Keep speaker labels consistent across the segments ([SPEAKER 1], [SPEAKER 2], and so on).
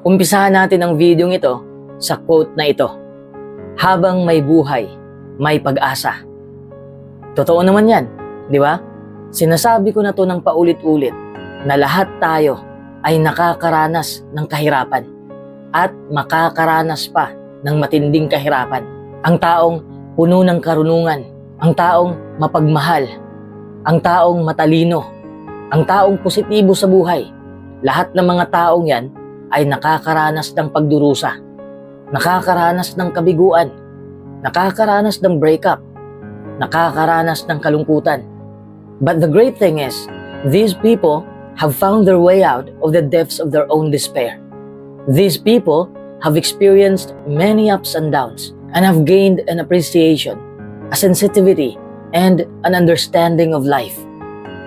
[SPEAKER 1] Umpisahan natin ang video ito sa quote na ito. Habang may buhay, may pag-asa. Totoo naman yan, di ba? Sinasabi ko na to ng paulit-ulit na lahat tayo ay nakakaranas ng kahirapan at makakaranas pa ng matinding kahirapan. Ang taong puno ng karunungan, ang taong mapagmahal, ang taong matalino, ang taong positibo sa buhay, lahat ng mga taong yan ay nakakaranas ng pagdurusa, nakakaranas ng kabiguan, nakakaranas ng breakup, nakakaranas ng kalungkutan. But the great thing is, these people have found their way out of the depths of their own despair. These people have experienced many ups and downs and have gained an appreciation, a sensitivity, and an understanding of life.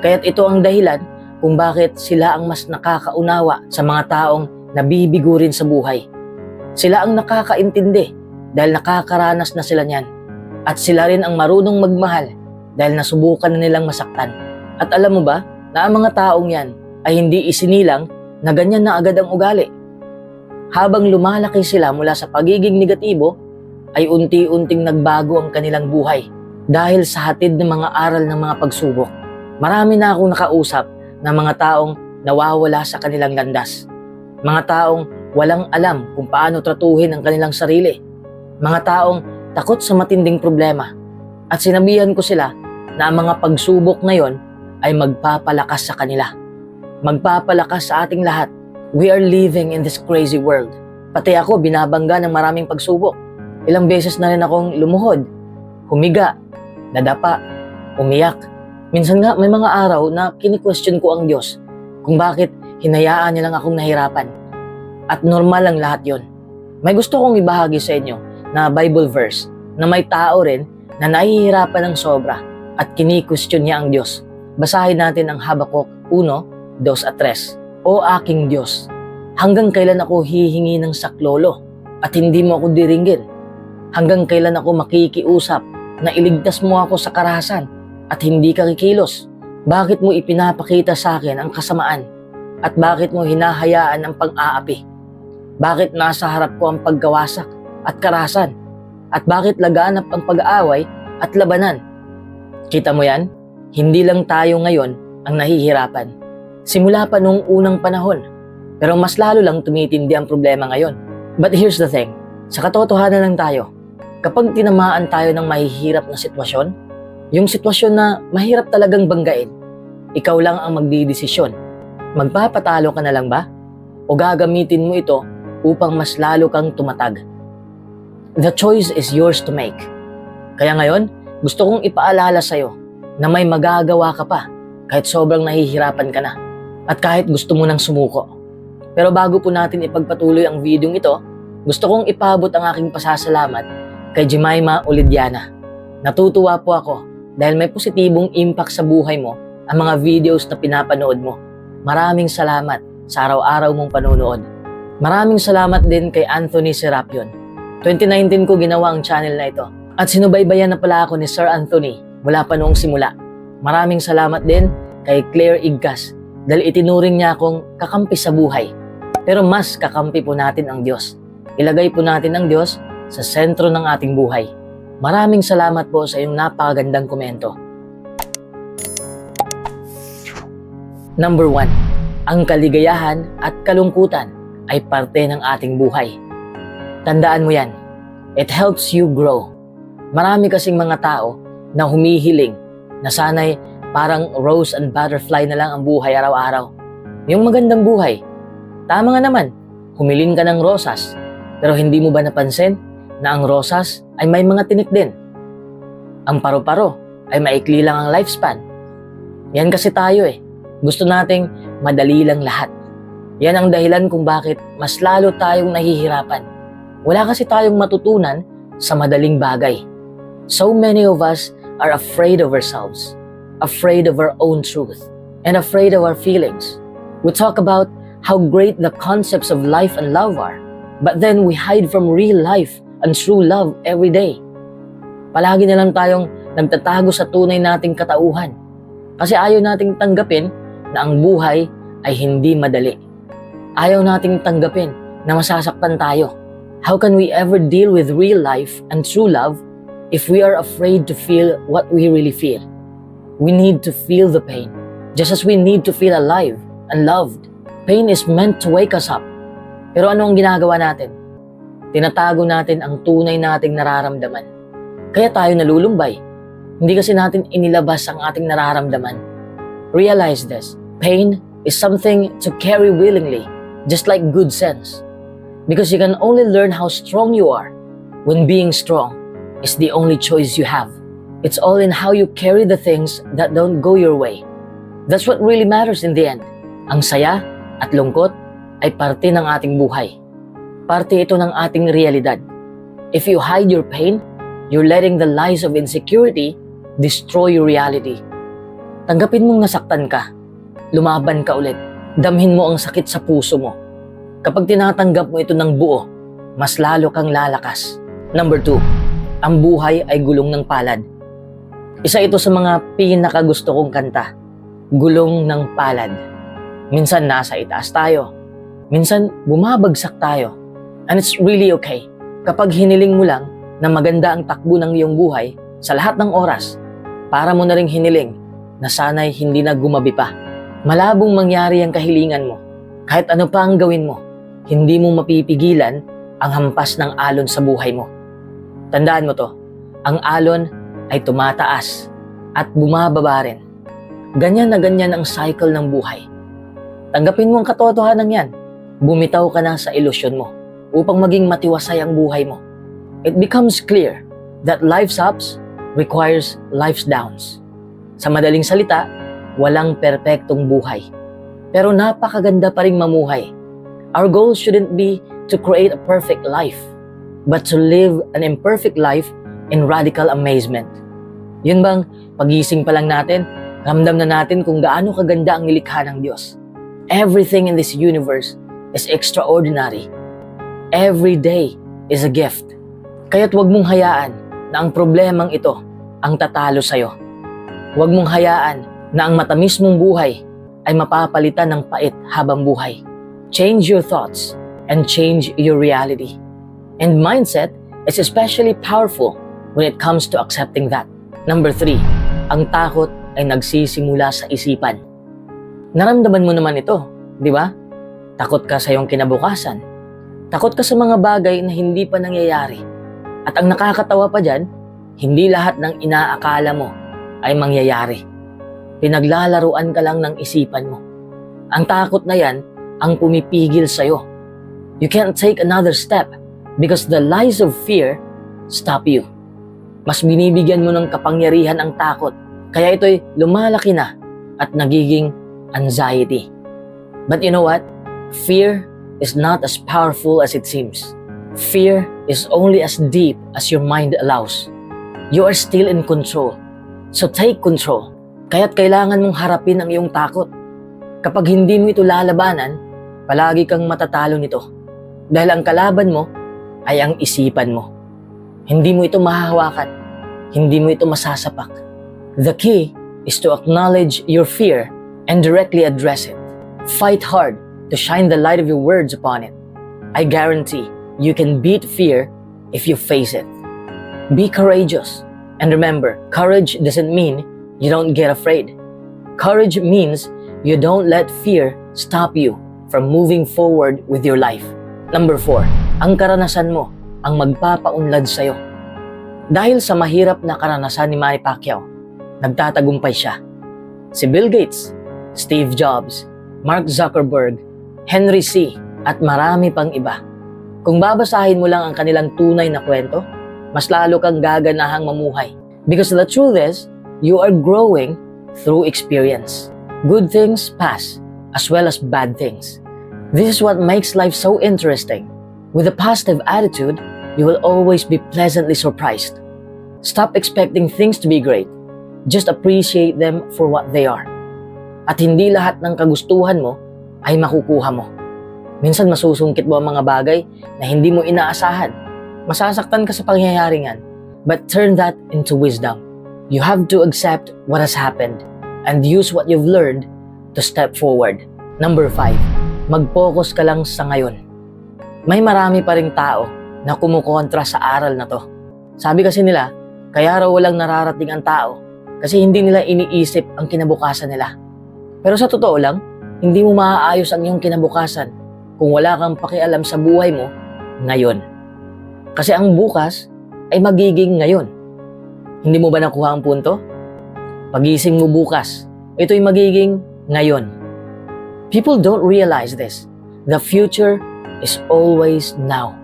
[SPEAKER 1] Kaya't ito ang dahilan kung bakit sila ang mas nakakaunawa sa mga taong nabibigo rin sa buhay. Sila ang nakakaintindi dahil nakakaranas na sila niyan. At sila rin ang marunong magmahal dahil nasubukan na nilang masaktan. At alam mo ba na ang mga taong yan ay hindi isinilang na ganyan na agad ang ugali. Habang lumalaki sila mula sa pagiging negatibo, ay unti-unting nagbago ang kanilang buhay dahil sa hatid ng mga aral ng mga pagsubok. Marami na akong nakausap na mga taong nawawala sa kanilang landas. Mga taong walang alam kung paano tratuhin ang kanilang sarili. Mga taong takot sa matinding problema. At sinabihan ko sila na ang mga pagsubok na yon ay magpapalakas sa kanila. Magpapalakas sa ating lahat. We are living in this crazy world. Pati ako binabangga ng maraming pagsubok. Ilang beses na rin akong lumuhod, humiga, nadapa, umiyak. Minsan nga may mga araw na kini-question ko ang Diyos kung bakit hinayaan niya lang akong nahirapan. At normal lang lahat yon. May gusto kong ibahagi sa inyo na Bible verse na may tao rin na nahihirapan ng sobra at kini-question niya ang Diyos. Basahin natin ang Habakuk 1, 2 at 3. O aking Diyos, hanggang kailan ako hihingi ng saklolo at hindi mo ako diringgin? Hanggang kailan ako makikiusap na iligtas mo ako sa karahasan at hindi ka kikilos? Bakit mo ipinapakita sa akin ang kasamaan? At bakit mo hinahayaan ang pang-aapi? Bakit nasa harap ko ang pagkawasak at karahasan? At bakit laganap ang pag-aaway at labanan? Kita mo yan? Hindi lang tayo ngayon ang nahihirapan. Simula pa noong unang panahon. Pero mas lalo lang tumitindi ang problema ngayon. But here's the thing. Sa katotohanan lang tayo. Kapag tinamaan tayo ng mahihirap na sitwasyon, yung sitwasyon na mahirap talagang banggain, ikaw lang ang magdidesisyon. Magpapatalo ka na lang ba? O gagamitin mo ito upang mas lalo kang tumatag? The choice is yours to make. Kaya ngayon, gusto kong ipaalala sa'yo na may magagawa ka pa kahit sobrang nahihirapan ka na at kahit gusto mo nang sumuko. Pero bago po natin ipagpatuloy ang video ito, gusto kong ipabot ang aking pasasalamat kay Jemima Olidiana. Natutuwa po ako dahil may positibong impact sa buhay mo ang mga videos na pinapanood mo. Maraming salamat sa araw-araw mong panonood. Maraming salamat din kay Anthony Serapion. 2019 ko ginawa ang channel na ito at sinubaybayan na pala ako ni Sir Anthony mula pa noong simula. Maraming salamat din kay Claire Igkas dahil itinuring niya akong kakampi sa buhay. Pero mas kakampi po natin ang Diyos. Ilagay po natin ang Diyos sa sentro ng ating buhay. Maraming salamat po sa iyong napakagandang komento. Number 1. Ang kaligayahan at kalungkutan ay parte ng ating buhay. Tandaan mo yan. It helps you grow. Marami kasing mga tao na humihiling na sana'y parang rose and butterfly na lang ang buhay araw-araw. Yung magandang buhay. Tama nga naman, humiling ka ng rosas. Pero hindi mo ba napansin na ang rosas ay may mga tinik din? Ang paru-paro ay maikli lang ang lifespan. Yan kasi tayo eh. Gusto nating madali lang lahat. Yan ang dahilan kung bakit mas lalo tayong nahihirapan. Wala kasi tayong matutunan sa madaling bagay. So many of us are afraid of ourselves, afraid of our own truth, and afraid of our feelings. We talk about how great the concepts of life and love are, but then we hide from real life and true love every day. Palagi na lang tayong nagtatago sa tunay nating katauhan kasi ayaw nating tanggapin na ang buhay ay hindi madali. Ayaw nating tanggapin na masasaktan tayo? How can we ever deal with real life and true love if we are afraid to feel what we really feel? We need to feel the pain, just as we need to feel alive and loved. Pain is meant to wake us up. Pero ano ang ginagawa natin? Tinatago natin ang tunay nating nararamdaman. Kaya tayo nalulumbay. Hindi kasi natin inilabas ang ating nararamdaman. Realize this. Pain is something to carry willingly, just like good sense. Because you can only learn how strong you are when being strong is the only choice you have. It's all in how you carry the things that don't go your way. That's what really matters in the end. Ang saya at lungkot ay parte ng ating buhay. Parte ito ng ating realidad. If you hide your pain, you're letting the lies of insecurity destroy your reality. Tanggapin mong nasaktan ka. Lumaban ka ulit. Damhin mo ang sakit sa puso mo. Kapag tinatanggap mo ito ng buo, mas lalo kang lalakas. Number 2, ang buhay ay gulong ng palad. Isa ito sa mga pinakagusto kong kanta. Gulong ng palad. Minsan nasa itaas tayo. Minsan bumabagsak tayo. And it's really okay. Kapag hiniling mo lang na maganda ang takbo ng iyong buhay sa lahat ng oras, para mo na ring hiniling na sana'y hindi na gumabi pa. Malabong mangyari ang kahilingan mo. Kahit ano pa ang gawin mo, hindi mo mapipigilan ang hampas ng alon sa buhay mo. Tandaan mo to, ang alon ay tumataas at bumababa rin. Ganyan na ganyan ang cycle ng buhay. Tanggapin mo ang katotohanan yan. Bumitaw ka na sa ilusyon mo upang maging matiwasay ang buhay mo. It becomes clear that life's ups requires life's downs. Sa madaling salita, walang perpektong buhay. Pero napakaganda pa ring mamuhay. Our goal shouldn't be to create a perfect life, but to live an imperfect life in radical amazement. Yun bang pagising pa lang natin, ramdam na natin kung gaano kaganda ang nilikha ng Diyos. Everything in this universe is extraordinary. Every day is a gift. Kaya't huwag mong hayaan na ang problemang ito ang tatalo sa'yo. Huwag mong hayaan na ang matamis mong buhay ay mapapalitan ng pait habang buhay. Change your thoughts and change your reality. And mindset is especially powerful when it comes to accepting that. Number 3, ang takot ay nagsisimula sa isipan. Naramdaman mo naman ito, di ba? Takot ka sa iyong kinabukasan. Takot ka sa mga bagay na hindi pa nangyayari. At ang nakakatawa pa dyan, hindi lahat ng inaakala mo ay mangyayari. Pinaglalaruan ka lang ng isipan mo. Ang takot na yan ang pumipigil sa'yo. You can't take another step because the lies of fear stop you. Mas binibigyan mo ng kapangyarihan ang takot, kaya ito'y lumalaki na at nagiging anxiety. But you know what? Fear is not as powerful as it seems. Fear is only as deep as your mind allows. You are still in control. So take control. Kaya't kailangan mong harapin ang iyong takot. Kapag hindi mo ito lalabanan, palagi kang matatalo nito. Dahil ang kalaban mo ay ang isipan mo. Hindi mo ito mahahawakan. Hindi mo ito masasapak. The key is to acknowledge your fear and directly address it. Fight hard to shine the light of your words upon it. I guarantee you can beat fear if you face it. Be courageous. And remember, courage doesn't mean you don't get afraid. Courage means you don't let fear stop you from moving forward with your life. Number 4, ang karanasan mo ang magpapaunlad sa'yo. Dahil sa mahirap na karanasan ni Manny Pacquiao, nagtatagumpay siya. Si Bill Gates, Steve Jobs, Mark Zuckerberg, Henry C. at marami pang iba. Kung babasahin mo lang ang kanilang tunay na kwento, mas lalo kang gaganahang mamuhay. Because the truth is, you are growing through experience. Good things pass, as well as bad things. This is what makes life so interesting. With a positive attitude, you will always be pleasantly surprised. Stop expecting things to be great. Just appreciate them for what they are. At hindi lahat ng kagustuhan mo ay makukuha mo. Minsan masusungkit mo ang mga bagay na hindi mo inaasahan. Masasaktan ka sa pangyayaring yan, but turn that into wisdom. You have to accept what has happened and use what you've learned to step forward. Number 5, mag-focus ka lang sa ngayon. May marami pa ring tao na kumukontra sa aral na to. Sabi kasi nila, kaya raw walang nararating ang tao kasi hindi nila iniisip ang kinabukasan nila. Pero sa totoo lang, hindi mo maaayos ang iyong kinabukasan kung wala kang pakialam sa buhay mo ngayon. Kasi ang bukas ay magiging ngayon. Hindi mo ba nakuha ang punto? Pagising mo bukas, ito'y magiging ngayon. People don't realize this. The future is always now.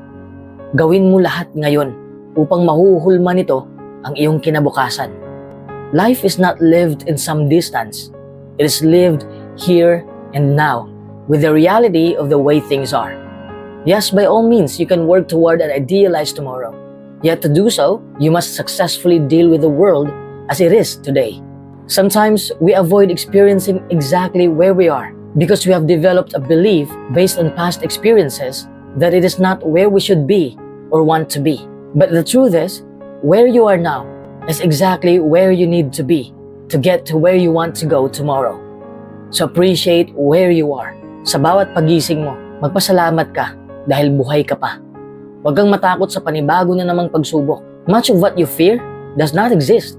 [SPEAKER 1] Gawin mo lahat ngayon upang mahuhulma nito ang iyong kinabukasan. Life is not lived in some distance. It is lived here and now with the reality of the way things are. Yes, by all means, you can work toward an idealized tomorrow. Yet to do so, you must successfully deal with the world as it is today. Sometimes we avoid experiencing exactly where we are because we have developed a belief based on past experiences that it is not where we should be or want to be. But the truth is, where you are now is exactly where you need to be to get to where you want to go tomorrow. So appreciate where you are. Sa bawat pagising mo, magpasalamat ka dahil buhay ka pa. Huwag kang matakot sa panibago na namang pagsubok. Much of what you fear does not exist.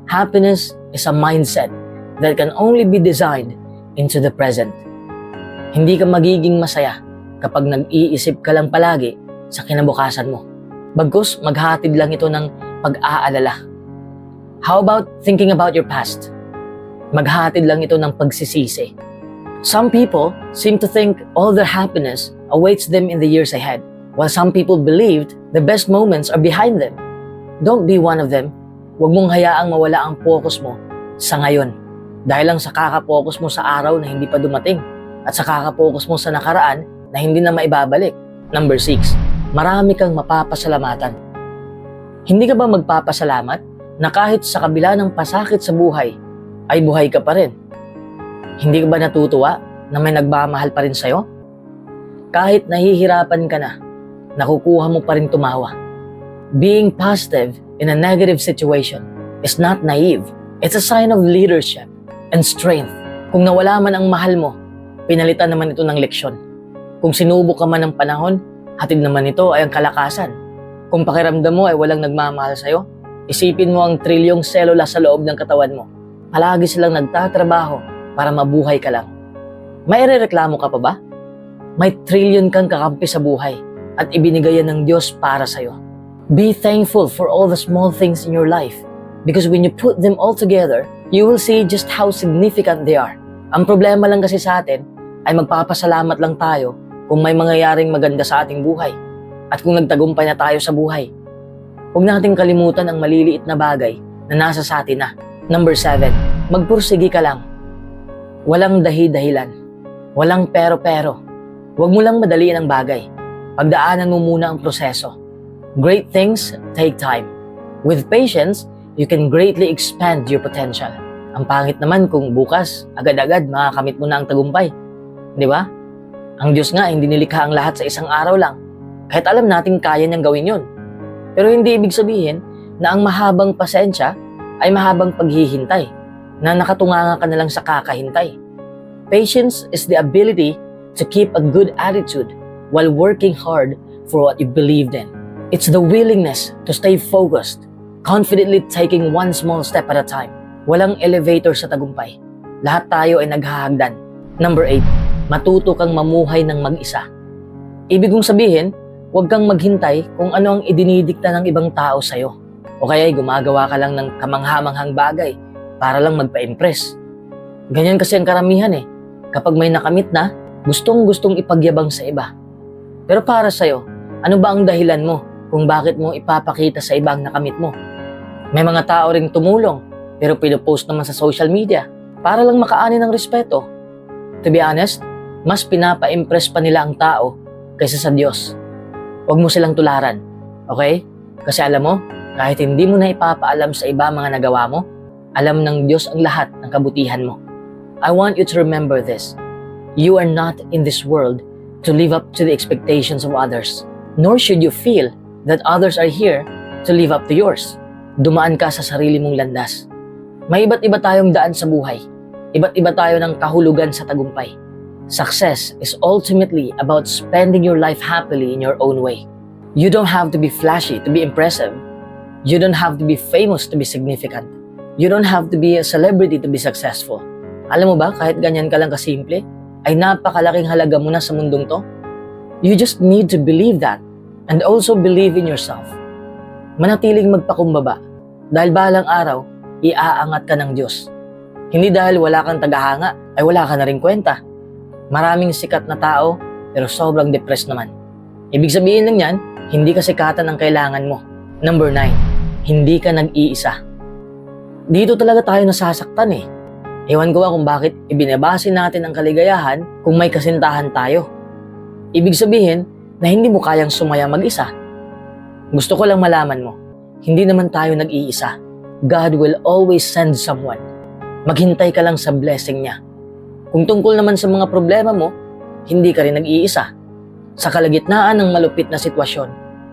[SPEAKER 1] Happiness is a mindset that can only be designed into the present. Hindi ka magiging masaya kapag nag-iisip ka lang palagi sa kinabukasan mo. Bagkus, maghatid lang ito ng pag-aalala. How about thinking about your past? Maghatid lang ito ng pagsisisi. Some people seem to think all their happiness awaits them in the years ahead, while some people believed the best moments are behind them. Don't be one of them. Huwag mong hayaang mawala ang focus mo sa ngayon. Dahil lang sa kakapokus mo sa araw na hindi pa dumating at sa kakapokus mo sa nakaraan na hindi na maibabalik. Number 6. Marami kang mapapasalamatan. Hindi ka ba magpapasalamat na kahit sa kabila ng pasakit sa buhay, ay buhay ka pa rin? Hindi ka ba natutuwa na may nagmamahal pa rin sa'yo? Kahit nahihirapan ka na, nakukuha mo pa rin tumawa. Being positive in a negative situation is not naive. It's a sign of leadership and strength. Kung nawala man ang mahal mo, pinalitan naman ito ng leksyon. Kung sinubok ka man ng panahon, hatid naman ito ay ang kalakasan. Kung pakiramdam mo ay walang nagmamahal sa'yo, isipin mo ang trilyong selula sa loob ng katawan mo. Palagi silang nagtatrabaho para mabuhay ka lang. May irereklamo ka pa ba? May trilyon kang kakampi sa buhay at ibinigay yan ng Diyos para sa'yo. Be thankful for all the small things in your life because when you put them all together, you will see just how significant they are. Ang problema lang kasi sa atin ay magpapasalamat lang tayo kung may mangyayaring maganda sa ating buhay at kung nagtagumpay na tayo sa buhay. Huwag nating kalimutan ang maliliit na bagay na nasa sa atin na. Number 7, magpursigi ka lang. Walang dahi-dahilan. Walang pero-pero. Huwag mo lang madaliin ang bagay. Pagdaanan mo muna ang proseso. Great things take time. With patience, you can greatly expand your potential. Ang pangit naman kung bukas, agad-agad makakamit mo na ang tagumpay. Di ba? Ang Diyos nga hindi nilikha ang lahat sa isang araw lang. Kahit alam natin kaya niyang gawin yun. Pero hindi ibig sabihin na ang mahabang pasensya ay mahabang paghihintay, na nakatunganga ka na lang sa kakahintay. Patience is the ability to keep a good attitude while working hard for what you believed in. It's the willingness to stay focused, confidently taking one small step at a time. Walang elevator sa tagumpay. Lahat tayo ay naghahagdan. Number 8. Matuto kang mamuhay ng mag-isa. Ibig kong sabihin, huwag kang maghintay kung ano ang idinidikta ng ibang tao sa'yo. O kaya gumagawa ka lang ng kamanghamanghang bagay para lang magpa-impress. Ganyan kasi ang karamihan eh. Kapag may nakamit na, gustong-gustong ipagyabang sa iba. Pero para sa'yo, ano ba ang dahilan mo kung bakit mo ipapakita sa ibang nakamit mo? May mga tao ring tumulong pero pinopost naman sa social media para lang makaani ng respeto. To be honest, mas pinapa-impress pa nila ang tao kaysa sa Diyos. Huwag mo silang tularan, okay? Kasi alam mo, kahit hindi mo na ipapaalam sa iba mga nagawa mo, alam ng Diyos ang lahat ng kabutihan mo. I want you to remember this. You are not in this world to live up to the expectations of others, nor should you feel that others are here to live up to yours. Dumaan ka sa sarili mong landas. May iba't iba tayong daan sa buhay. Iba't iba tayo ng kahulugan sa tagumpay. Success is ultimately about spending your life happily in your own way. You don't have to be flashy to be impressive. You don't have to be famous to be significant. You don't have to be a celebrity to be successful. Alam mo ba, kahit ganyan ka lang kasimple, ay napakalaking halaga mo na sa mundong to. You just need to believe that and also believe in yourself. Manatiling magpakumbaba dahil balang araw, iaangat ka ng Diyos. Hindi dahil wala kang tagahanga ay wala ka na rin kwenta. Maraming sikat na tao pero sobrang depressed naman. Ibig sabihin lang yan, hindi ka sikatan ang kailangan mo. Number 9, hindi ka nag-iisa. Dito talaga tayo nasasaktan eh. Ewan ko kung bakit ibinabase natin ang kaligayahan kung may kasintahan tayo. Ibig sabihin na hindi mo kayang sumaya mag-isa. Gusto ko lang malaman mo, hindi naman tayo nag-iisa. God will always send someone. Maghintay ka lang sa blessing niya. Kung tungkol naman sa mga problema mo, hindi ka rin nag-iisa. Sa kalagitnaan ng malupit na sitwasyon,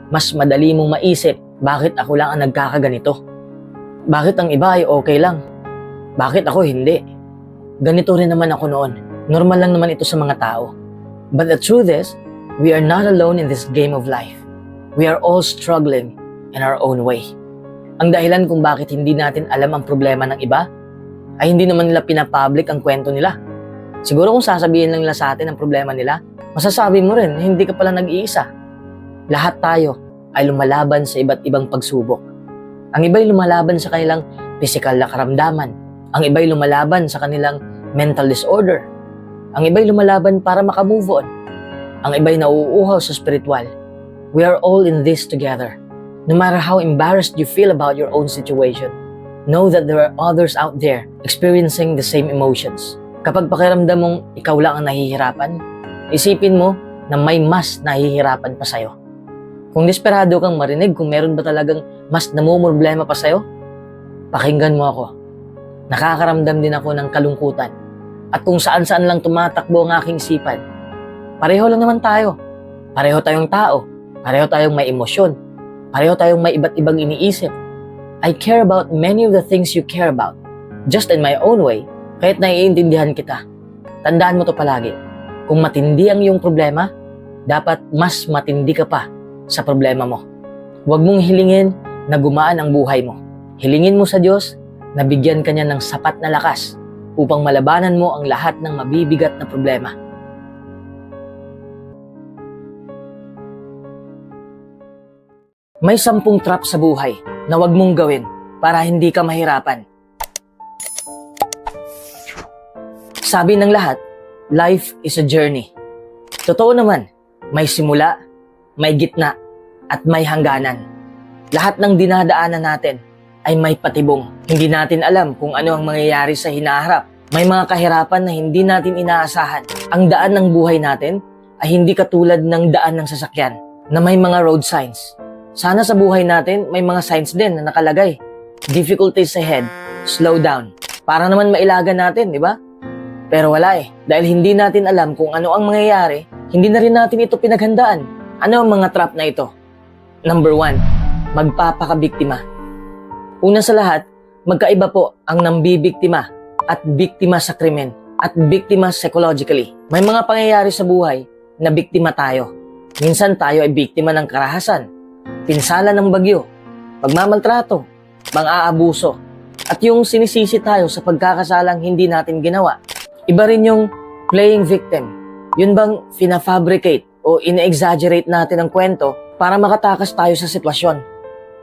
[SPEAKER 1] mas madali mong maisip bakit ako lang ang nagkakaganito. Bakit ang iba ay okay lang? Bakit ako hindi? Ganito rin naman ako noon. Normal lang naman ito sa mga tao. But the truth is, we are not alone in this game of life. We are all struggling in our own way. Ang dahilan kung bakit hindi natin alam ang problema ng iba, ay hindi naman nila pinapublic ang kwento nila. Siguro kung sasabihin lang nila sa atin ang problema nila, masasabi mo rin, hindi ka pala nag-iisa. Lahat tayo ay lumalaban sa iba't ibang pagsubok. Ang iba'y lumalaban sa kanilang physical na karamdaman. Ang iba'y lumalaban sa kanilang mental disorder. Ang iba'y lumalaban para makamove on. Ang iba'y nauuhaw sa spiritual. We are all in this together. No matter how embarrassed you feel about your own situation, know that there are others out there experiencing the same emotions. Kapag pakiramdam mong ikaw lang ang nahihirapan, isipin mo na may mas nahihirapan pa sa'yo. Kung desperado kang marinig kung meron ba talagang mas namumroblema pa sa'yo, pakinggan mo ako. Nakakaramdam din ako ng kalungkutan. At kung saan-saan lang tumatakbo ang aking isipan, pareho lang naman tayo. Pareho tayong tao. Pareho tayong may emosyon. Pareho tayong may iba't ibang iniisip. I care about many of the things you care about. Just in my own way, kahit naiintindihan kita. Tandaan mo to palagi. Kung matindi ang iyong problema, dapat mas matindi ka pa sa problema mo. Huwag mong hilingin na gumaan ang buhay mo. Hilingin mo sa Diyos na bigyan ka niya ng sapat na lakas upang malabanan mo ang lahat ng mabibigat na problema. May 10 trap sa buhay na huwag mong gawin para hindi ka mahirapan. Sabi ng lahat, life is a journey. Totoo naman, may simula, may gitna, at may hangganan. Lahat ng dinadaanan natin ay may patibong. Hindi natin alam kung ano ang mangyayari sa hinaharap. May mga kahirapan na hindi natin inaasahan. Ang daan ng buhay natin ay hindi katulad ng daan ng sasakyan na may mga road signs. Sana sa buhay natin may mga signs din na nakalagay. Difficulties ahead, slow down. Para naman mailagan natin, di ba? Pero wala eh. Dahil hindi natin alam kung ano ang mangyayari, hindi na rin natin ito pinaghandaan. Ano ang mga trap na ito? Number 1, magpapakabiktima. Una sa lahat, magkaiba po ang nambibiktima at biktima sa krimen at biktima psychologically. May mga pangyayari sa buhay na biktima tayo. Minsan tayo ay biktima ng karahasan, pinsala ng bagyo, pagmamaltrato, pang-aabuso, at yung sinisisi tayo sa pagkakasalang hindi natin ginawa. Iba rin yung playing victim. Yun bang fina-fabricate o ina-exaggerate natin ang kwento para makatakas tayo sa sitwasyon.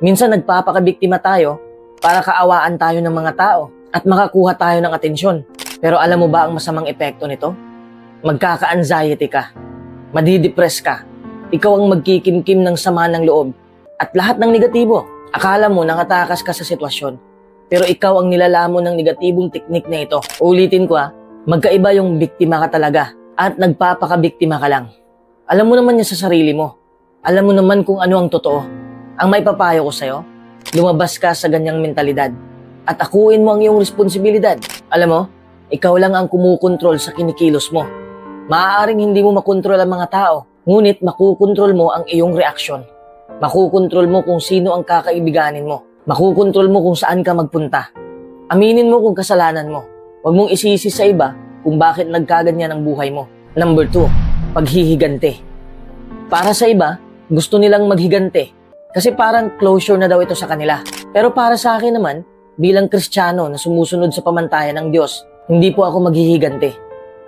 [SPEAKER 1] Minsan nagpapakabiktima tayo para kaawaan tayo ng mga tao at makakuha tayo ng atensyon. Pero alam mo ba ang masamang epekto nito? Magkaka-anxiety ka, madidepress ka, ikaw ang magkikimkim ng sama ng loob at lahat ng negatibo. Akala mo nakatakas ka sa sitwasyon, pero ikaw ang nilalamon ng negatibong teknik na ito. Ulitin ko magkaiba yung biktima ka talaga at nagpapakabiktima ka lang. Alam mo naman yan sa sarili mo. Alam mo naman kung ano ang totoo. Ang may papayo ko sa'yo, lumabas ka sa ganyang mentalidad at akuin mo ang iyong responsibilidad. Alam mo, ikaw lang ang kumukontrol sa kinikilos mo. Maaaring hindi mo makontrol ang mga tao, ngunit makukontrol mo ang iyong reaksyon. Makukontrol mo kung sino ang kakaibiganin mo. Makukontrol mo kung saan ka magpunta. Aminin mo kung kasalanan mo. Huwag mong isisi sa iba kung bakit nagkaganyan ang buhay mo. Number 2, paghihigante. Para sa iba, gusto nilang maghigante kasi parang closure na daw ito sa kanila. Pero para sa akin naman, bilang Kristiyano na sumusunod sa pamantayan ng Diyos, hindi po ako maghihigante.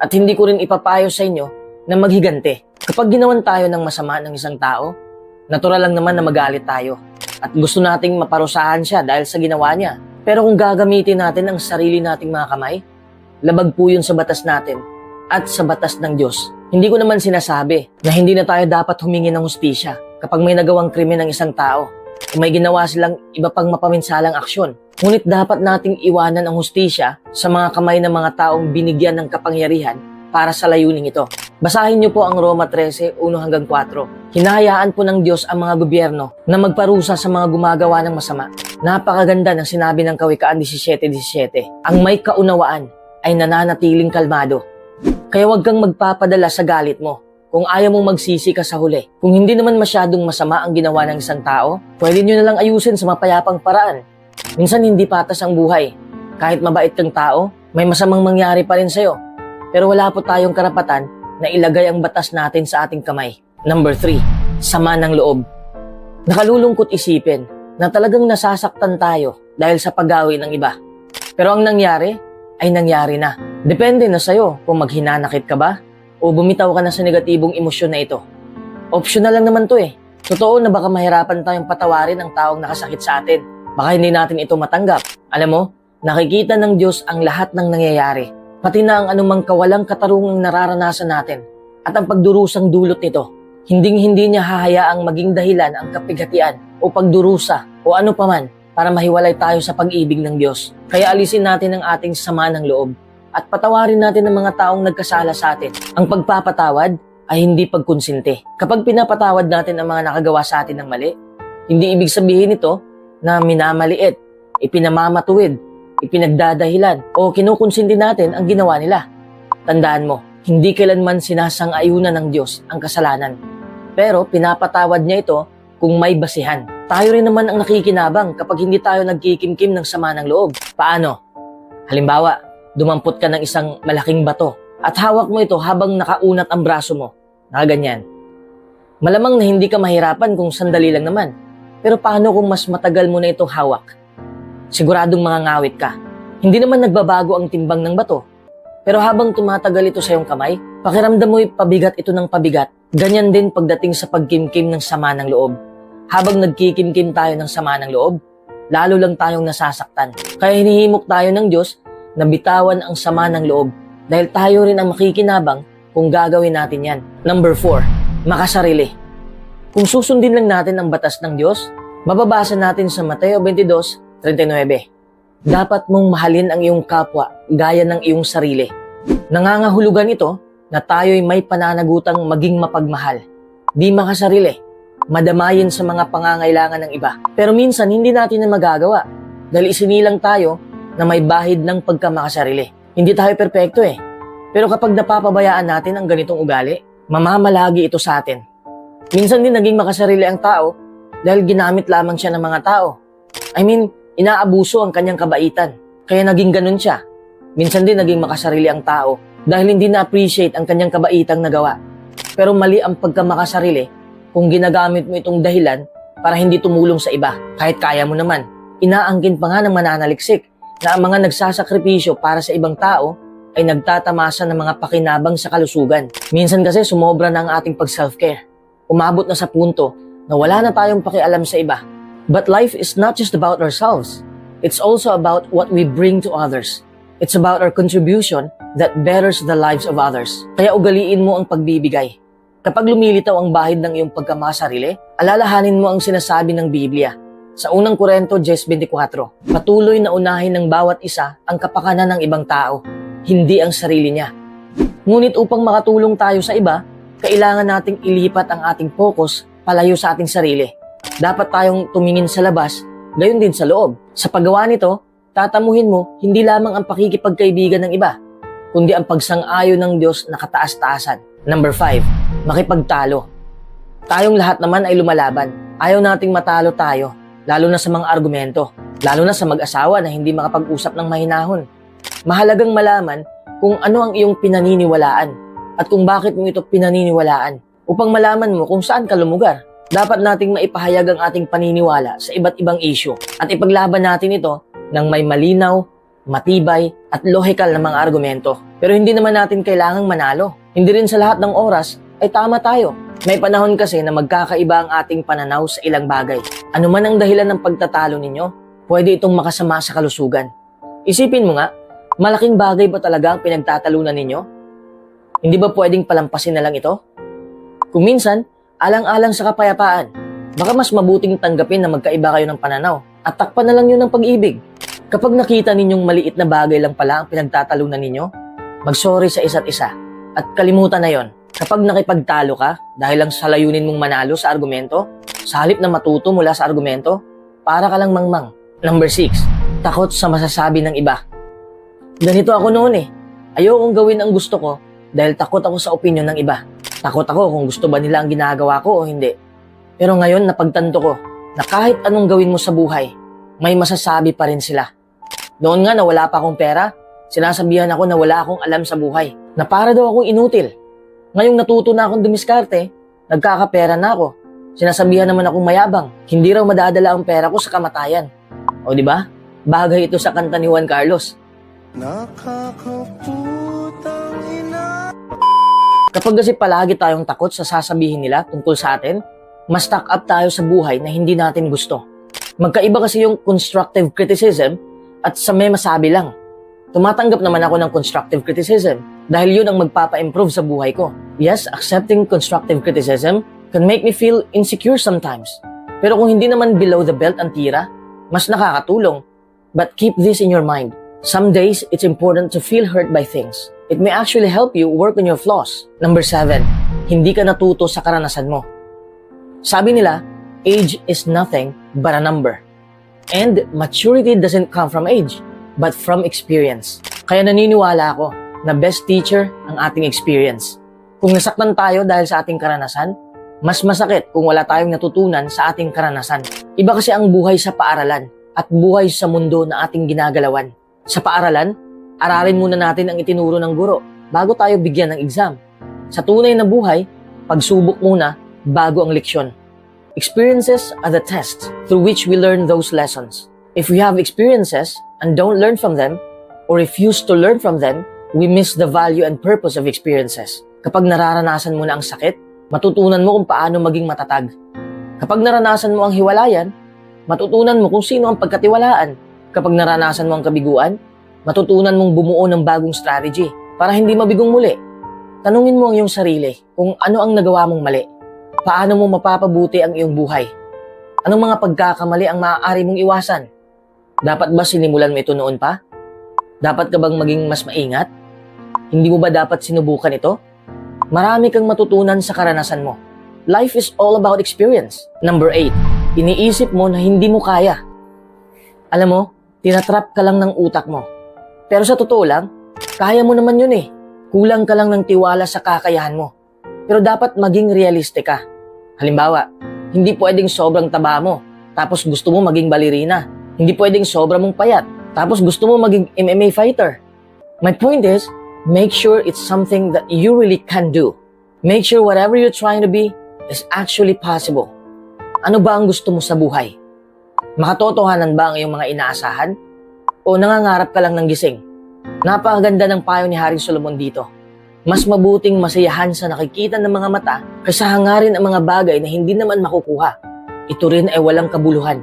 [SPEAKER 1] At hindi ko rin ipapayo sa inyo na maghigante. Kapag ginawan tayo ng masama ng isang tao, natural lang naman na magalit tayo. At gusto nating maparusahan siya dahil sa ginawa niya. Pero kung gagamitin natin ang sarili nating mga kamay, labag po yun sa batas natin at sa batas ng Diyos. Hindi ko naman sinasabi na hindi na tayo dapat humingi ng hustisya kapag may nagawang krimen ng isang tao o may ginawa silang iba pang mapaminsalang aksyon. Ngunit dapat nating iwanan ang hustisya sa mga kamay ng mga taong binigyan ng kapangyarihan para sa layuning ito. Basahin niyo po ang Roma 13:1-4. Hinahayaan po ng Diyos ang mga gobyerno na magparusa sa mga gumagawa ng masama. Napakaganda ng sinabi ng Kawikaan 17:17. Ang may kaunawaan ay nananatiling kalmado. Kaya huwag kang magpapadala sa galit mo kung ayaw mong magsisi ka sa huli. Kung hindi naman masyadong masama ang ginawa ng isang tao, pwede nyo na lang ayusin sa mapayapang paraan. Minsan hindi patas ang buhay. Kahit mabait kang tao, may masamang mangyari pa rin sa'yo. Pero wala po tayong karapatan na ilagay ang batas natin sa ating kamay. Number 3, sama ng loob. Nakalulungkot isipin na talagang nasasaktan tayo dahil sa paggawi ng iba. Pero ang nangyari ay nangyari na. Depende na sa'yo kung maghinanakit ka ba o bumitaw ka na sa negatibong emosyon na ito. Optional lang naman to eh. Totoo na baka mahirapan tayong patawarin ang taong nakasakit sa atin. Baka hindi natin ito matanggap. Alam mo, nakikita ng Diyos ang lahat ng nangyayari. Pati na ang anumang kawalang katarungang nararanasan natin. At ang pagdurusang dulot nito, hinding-hindi niya hahayaang maging dahilan ang kapighatian o pagdurusa o ano paman para mahiwalay tayo sa pag-ibig ng Diyos. Kaya alisin natin ang ating sama ng loob at patawarin natin ang mga taong nagkasala sa atin. Ang pagpapatawad ay hindi pagkonsinti. Kapag pinapatawad natin ang mga nakagawa sa atin ng mali, hindi ibig sabihin ito na minamaliit, ipinamamatuwid, ipinagdadahilan o kinukonsinti natin ang ginawa nila. Tandaan mo, hindi kailanman sinasang-ayunan ng Diyos ang kasalanan. Pero pinapatawad niya ito kung may basihan. Tayo rin naman ang nakikinabang kapag hindi tayo nagkikimkim ng sama ng loob. Paano? Halimbawa, dumampot ka ng isang malaking bato at hawak mo ito habang nakaunat ang braso mo. Nakaganyan. Malamang na hindi ka mahirapan kung sandali lang naman. Pero paano kung mas matagal mo na itong hawak? Siguradong mangangawit ka. Hindi naman nagbabago ang timbang ng bato. Pero habang tumatagal ito sa iyong kamay, pakiramdam mo'y pabigat ito ng pabigat. Ganyan din pagdating sa pagkimkim ng sama ng loob. Habang nagkikimkim tayo ng sama ng loob, lalo lang tayong nasasaktan. Kaya hinihimok tayo ng Diyos na bitawan ang sama ng loob dahil tayo rin ang makikinabang kung gagawin natin yan. Number 4, makasarili. Kung susundin lang natin ang batas ng Diyos, mababasa natin sa Mateo 22:39. Dapat mong mahalin ang iyong kapwa gaya ng iyong sarili. Nangangahulugan ito na tayo'y may pananagutang maging mapagmahal. Di makasarili, madamayin sa mga pangangailangan ng iba. Pero minsan hindi natin na magagawa dahil isinilang tayo na may bahid ng pagkamakasarili. Hindi tayo perpekto eh. Pero kapag napapabayaan natin ang ganitong ugali, mamamalagi ito sa atin. Minsan din naging makasarili ang tao dahil ginamit lamang siya ng mga tao. Inaabuso ang kanyang kabaitan. Kaya naging ganun siya. Minsan din naging makasarili ang tao dahil hindi na-appreciate ang kanyang kabaitang nagawa. Pero mali ang pagkamakasarili kung ginagamit mo itong dahilan para hindi tumulong sa iba. Kahit kaya mo naman. Inaangkin pa nga ng mananaliksik na ang mga nagsasakripisyo para sa ibang tao ay nagtatamasa ng mga pakinabang sa kalusugan. Minsan kasi sumobra na ang ating pag-self-care. Umabot na sa punto na wala na tayong pakialam sa iba. But life is not just about ourselves. It's also about what we bring to others. It's about our contribution that betters the lives of others. Kaya ugaliin mo ang pagbibigay. Kapag lumilitaw ang bahid ng iyong pagkamakasarili, alalahanin mo ang sinasabi ng Biblia. Sa unang Korinto 10:24, patuloy na unahin ng bawat isa ang kapakanan ng ibang tao, hindi ang sarili niya. Ngunit upang makatulong tayo sa iba, kailangan nating ilipat ang ating focus palayo sa ating sarili. Dapat tayong tumingin sa labas, gayon din sa loob. Sa paggawa nito, tatamuhin mo hindi lamang ang pakikipagkaibigan ng iba, kundi ang pagsang-ayon ng Diyos na kataas-taasan. Number 5, makipagtalo. Tayong lahat naman ay lumalaban. Ayaw nating matalo tayo, lalo na sa mga argumento, lalo na sa mag-asawa na hindi makapag-usap ng mahinahon. Mahalagang malaman kung ano ang iyong pinaniniwalaan at kung bakit mo ito pinaniniwalaan. Upang malaman mo kung saan ka lumugar, dapat nating maipahayag ang ating paniniwala sa iba't ibang issue at ipaglaban natin ito ng may malinaw, matibay at logical na mga argumento. Pero hindi naman natin kailangang manalo. Hindi rin sa lahat ng oras ay tama tayo. May panahon kasi na magkakaiba ang ating pananaw sa ilang bagay. Ano man ang dahilan ng pagtatalo ninyo, pwede itong makasama sa kalusugan. Isipin mo nga, malaking bagay ba talaga ang pinagtatalunan ninyo? Hindi ba pwedeng palampasin na lang ito? Kung minsan, alang-alang sa kapayapaan, baka mas mabuting tanggapin na magkaiba kayo ng pananaw at takpan na lang yun ng pag-ibig. Kapag nakita ninyong maliit na bagay lang pala ang pinagtatalunan ninyo, mag-sorry sa isa't isa at kalimutan na yon. Kapag nakipagtalo ka dahil lang sa layunin mong manalo sa argumento, sa halip na matuto mula sa argumento, para ka lang mangmang. Number 6, takot sa masasabi ng iba. Ganito ako noon eh. Ayokong gawin ang gusto ko dahil takot ako sa opinion ng iba. Takot ako kung gusto ba nila ang ginagawa ko o hindi. Pero ngayon napagtanto ko na kahit anong gawin mo sa buhay, may masasabi pa rin sila. Noon nga na wala pa akong pera, sinasabihan ako na wala akong alam sa buhay, na para daw akong inutil. Ngayong natuto na akong dumiskarte, nagkakapera na ako. Sinasabihan naman akong mayabang, hindi raw madadala ang pera ko sa kamatayan. O di ba? Bagay ito sa kanta ni Juan Carlos.
[SPEAKER 2] Nakakaputang ina.
[SPEAKER 1] Kapag kasi palagi tayong takot sa sasabihin nila tungkol sa atin, mas stuck up tayo sa buhay na hindi natin gusto. Magkaiba kasi yung constructive criticism at sa may masabi lang. Tumatanggap naman ako ng constructive criticism dahil yun ang magpapa-improve sa buhay ko. Yes, accepting constructive criticism can make me feel insecure sometimes. Pero kung hindi naman below the belt ang tira, mas nakakatulong. But keep this in your mind. Some days, it's important to feel hurt by things. It may actually help you work on your flaws. Number 7, hindi ka natuto sa karanasan mo. Sabi nila, age is nothing but a number. And maturity doesn't come from age, but from experience. Kaya naniniwala ako na best teacher ang ating experience. Kung nasaktan tayo dahil sa ating karanasan, mas masakit kung wala tayong natutunan sa ating karanasan. Iba kasi ang buhay sa paaralan at buhay sa mundo na ating ginagalawan. Sa paaralan, aralin muna natin ang itinuro ng guro bago tayo bigyan ng exam. Sa tunay na buhay, pagsubok muna bago ang leksyon. Experiences are the tests through which we learn those lessons. If we have experiences and don't learn from them, or refuse to learn from them, we miss the value and purpose of experiences. Kapag nararanasan mo na ang sakit, matutunan mo kung paano maging matatag. Kapag naranasan mo ang hiwalayan, matutunan mo kung sino ang pagkatiwalaan. Kapag naranasan mo ang kabiguan, matutunan mong bumuo ng bagong strategy para hindi mabigong muli. Tanungin mo ang iyong sarili kung ano ang nagawa mong mali. Paano mo mapapabuti ang iyong buhay? Anong mga pagkakamali ang maaari mong iwasan? Dapat ba sinimulan mo ito noon pa? Dapat ka bang maging mas maingat? Hindi mo ba dapat sinubukan ito? Marami kang matutunan sa karanasan mo. Life is all about experience. Number 8, iniisip mo na hindi mo kaya. Alam mo, tinatrap ka lang ng utak mo. Pero sa totoo lang, kaya mo naman yun eh. Kulang ka lang ng tiwala sa kakayahan mo. Pero dapat maging realistic ka. Halimbawa, hindi pwedeng sobrang taba mo, tapos gusto mo maging balerina. Hindi pwedeng sobra mong payat, tapos gusto mo maging MMA fighter. My point is, make sure it's something that you really can do. Make sure whatever you're trying to be is actually possible. Ano ba ang gusto mo sa buhay? Makatotohanan ba ang iyong mga inaasahan? O nangangarap ka lang ng gising? Napakaganda ng payo ni Haring Solomon dito. Mas mabuting masayahan sa nakikita ng mga mata kaysa hangarin ang mga bagay na hindi naman makukuha. Ito rin ay walang kabuluhan,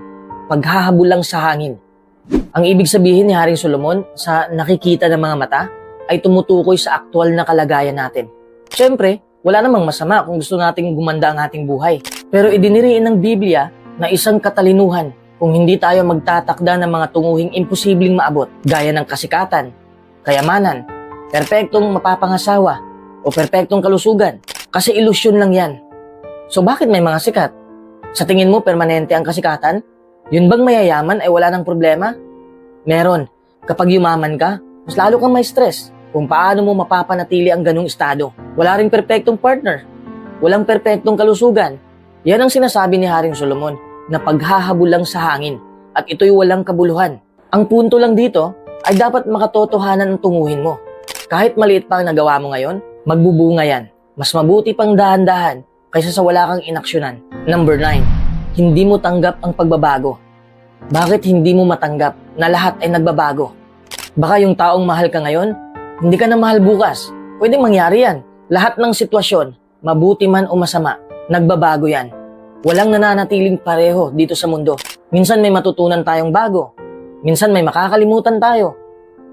[SPEAKER 1] paghahabol lang sa hangin. Ang ibig sabihin ni Haring Solomon sa nakikita ng mga mata ay tumutukoy sa aktwal na kalagayan natin. Siyempre, wala namang masama kung gusto nating gumanda ang ating buhay. Pero idiniriin ng Biblia na isang katalinuhan kung hindi tayo magtatakda ng mga tunguhing imposibleng maabot gaya ng kasikatan, kayamanan, perpektong mapapangasawa o perpektong kalusugan. Kasi ilusyon lang yan. So bakit may mga sikat? Sa tingin mo permanente ang kasikatan? Yun bang mayayaman ay wala ng problema? Meron. Kapag yumaman ka, mas lalo kang may stress kung paano mo mapapanatili ang ganung estado. Wala ring perpektong partner. Walang perpektong kalusugan. Yan ang sinasabi ni Haring Solomon na paghahabol lang sa hangin at ito'y walang kabuluhan. Ang punto lang dito ay dapat makatotohanan ang tunguhin mo. Kahit maliit pa ang nagawa mo ngayon, Magbubunga yan. Mas mabuti pang dahan-dahan kaysa sa wala kang inaksyonan. Number 9, hindi mo tanggap ang pagbabago. Bakit hindi mo matanggap na lahat ay nagbabago? Baka yung taong mahal ka ngayon, hindi ka na mahal bukas. Pwedeng mangyari yan. Lahat ng sitwasyon, mabuti man o masama, nagbabago yan. Walang nananatiling pareho dito sa mundo. Minsan may matutunan tayong bago. Minsan may makakalimutan tayo.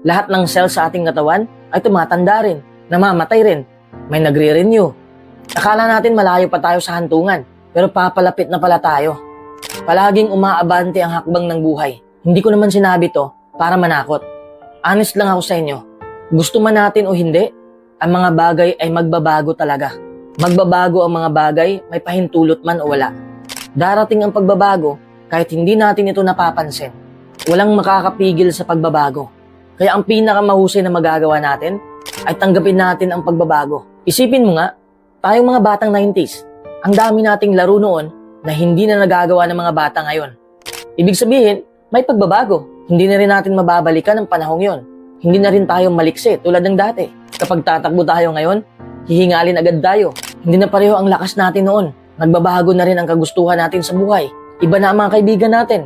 [SPEAKER 1] Lahat ng cells sa ating katawan ay tumatanda rin, namamatay rin. May nagre-renew. Akala natin malayo pa tayo sa hantungan, pero papalapit na pala tayo. Palaging umaabante ang hakbang ng buhay. Hindi ko naman sinabi to para manakot. Honest lang ako sa inyo. Gusto man natin o hindi, ang mga bagay ay magbabago talaga. Magbabago ang mga bagay, may pahintulot man o wala. Darating ang pagbabago kahit hindi natin ito napapansin. Walang makakapigil sa pagbabago. Kaya ang pinakamahusay na magagawa natin ay tanggapin natin ang pagbabago. Isipin mo nga, tayong mga batang 90s, ang dami nating laro noon na hindi na nagagawa ng mga bata ngayon. Ibig sabihin, may pagbabago. Hindi na rin natin mababalikan ang panahong yon. Hindi na rin tayo maliksi tulad ng dati. Kapag tatakbo tayo ngayon, hihingalin agad tayo. Hindi na pareho ang lakas natin noon. Nagbabago na rin ang kagustuhan natin sa buhay. Iba na ang mga kaibigan natin.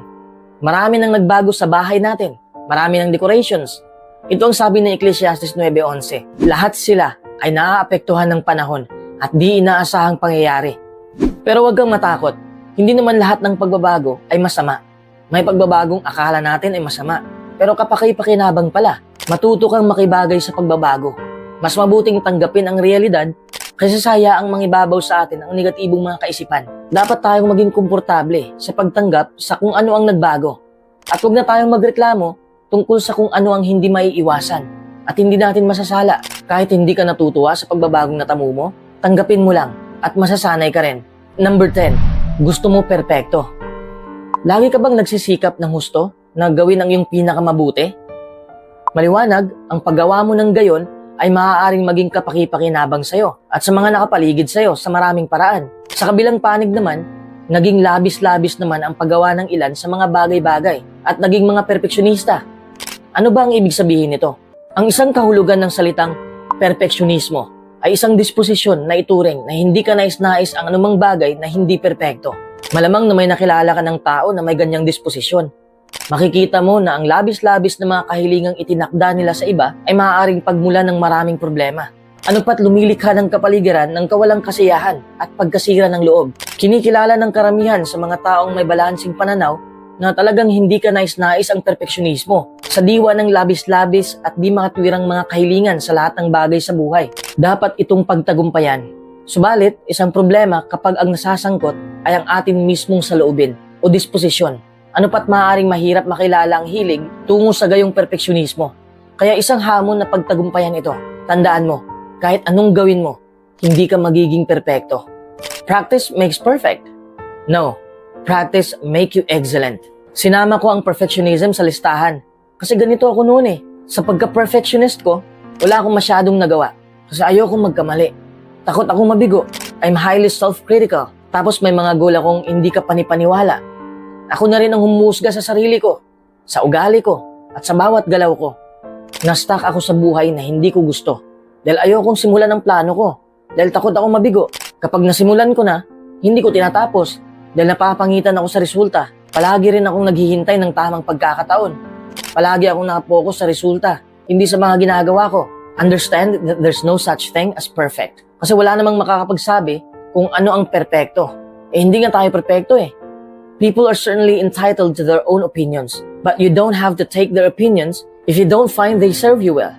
[SPEAKER 1] Marami nang nagbago sa bahay natin. Marami ng decorations. Ito ang sabi ng Ecclesiastes 9:11. Lahat sila ay naaapektuhan ng panahon at di inaasahang pangyayari. Pero huwag kang matakot. Hindi naman lahat ng pagbabago ay masama. May pagbabagong akala natin ay masama. Pero kapaki-pakinabang pala. Matuto kang makibagay sa pagbabago. Mas mabuting tanggapin ang realidad kaysa sayaang mangibabaw sa atin ang negatibong mga kaisipan. Dapat tayong maging komportable sa pagtanggap sa kung ano ang nagbago. At huwag na tayong magreklamo tungkol sa kung ano ang hindi maiiwasan. At hindi natin masasala. Kahit hindi ka natutuwa sa pagbabagong natamo mo, tanggapin mo lang at masasanay ka rin. Number 10, gusto mo perpekto. Lagi ka bang nagsisikap ng husto na gawin ang iyong pinakamabuti? Maliwanag, ang paggawa mo ng gayon ay maaaring maging kapaki-pakinabang sa'yo at sa mga nakapaligid sa'yo sa maraming paraan. Sa kabilang panig naman, naging labis-labis naman ang paggawa ng ilan sa mga bagay-bagay at naging mga perpeksyonista. Ano ba ang ibig sabihin nito? Ang isang kahulugan ng salitang perpeksyunismo ay isang disposisyon na ituring na hindi ka nais-nais ang anumang bagay na hindi perpekto. Malamang na may nakilala ka ng tao na may ganyang disposisyon. Makikita mo na ang labis-labis na mga kahilingang itinakda nila sa iba ay maaaring pagmulan ng maraming problema. Ano pat lumilikha ng kapaligiran ng kawalang kasiyahan at pagkasira ng loob. Kinikilala ng karamihan sa mga taong may balansing pananaw na talagang hindi ka nais-nais ang perfeksyunismo sa diwa ng labis-labis at di makatwirang mga kahilingan sa lahat ng bagay sa buhay. Dapat itong pagtagumpayan. Subalit, isang problema kapag ang nasasangkot ay ang atin mismong saloobin o disposisyon. Ano pat maaaring mahirap makilala ang hilig tungo sa gayong perfeksyunismo. Kaya isang hamon na pagtagumpayan ito. Tandaan mo, kahit anong gawin mo, hindi ka magiging perpekto. Practice makes perfect. No, practice make you excellent. Sinama ko ang perfectionism sa listahan. Kasi ganito ako noon eh. Sa pagka-perfectionist ko, wala akong masyadong nagawa. Kasi ayokong magkamali. Takot akong mabigo. I'm highly self-critical. Tapos may mga goal akong hindi ka panipaniwala. Ako na rin ang humusga sa sarili ko, sa ugali ko, at sa bawat galaw ko. Na-stuck ako sa buhay na hindi ko gusto. Dahil ayokong simulan ang plano ko. Dahil takot ako mabigo. Kapag nasimulan ko na, hindi ko tinatapos. Dahil napapangitan ako sa resulta. Palagi rin akong naghihintay ng tamang pagkakataon. Palagi akong nakapokus sa resulta, hindi sa mga ginagawa ko. Understand that there's no such thing as perfect. Kasi wala namang makakapagsabi kung ano ang perpekto. Hindi nga tayo perpekto eh. People are certainly entitled to their own opinions, but you don't have to take their opinions if you don't find they serve you well.